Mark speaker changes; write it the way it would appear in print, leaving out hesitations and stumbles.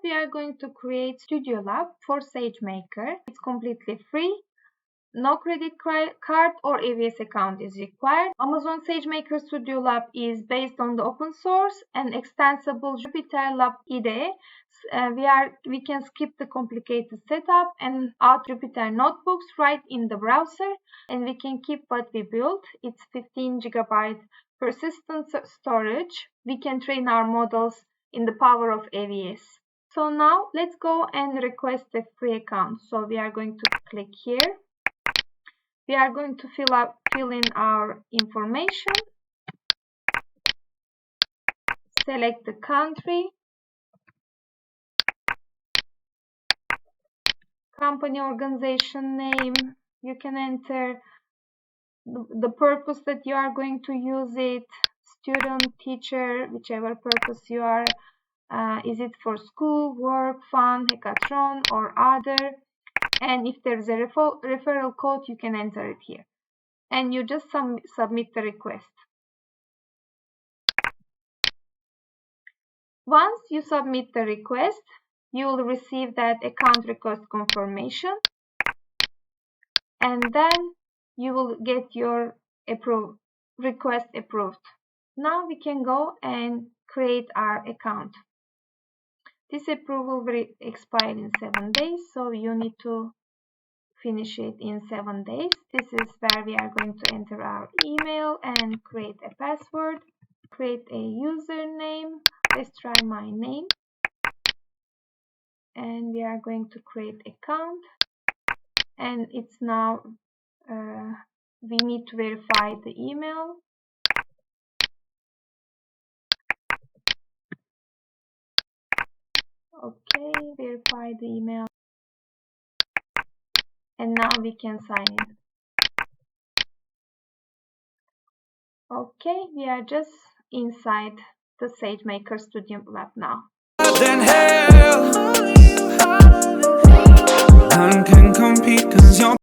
Speaker 1: we are going to create Studio Lab for SageMaker. It's completely free. No credit card or AWS account is required. Amazon SageMaker Studio Lab is based on the open source and extensible Jupyter Lab IDE. We can skip the complicated setup and add Jupyter notebooks right in the browser, and we can keep what we built. It's 15 GB persistent storage. We can train our models in the power of AWS. So now let's go and request a free account. So we are going to click here. We are going to fill in our information, select the country, company organization name. You can enter the purpose that you are going to use it, student, teacher, whichever purpose you are. Is it for school, work, fun, hackathon, or other? And if there's a referral code, you can enter it here. And you just submit the request. Once you submit the request, you will receive that account request confirmation. And then you will get your request approved. Now we can go and create our account. This approval will expire in 7 days, so you need to finish it in 7 days. This is where we are going to enter our email and create a password, create a username. Let's try my name. And we are going to create account. And it's now, we need to verify the email. Okay, verify the email. And now we can sign in. Okay, we are just inside the SageMaker Studio Lab now. None can compete 'cause you're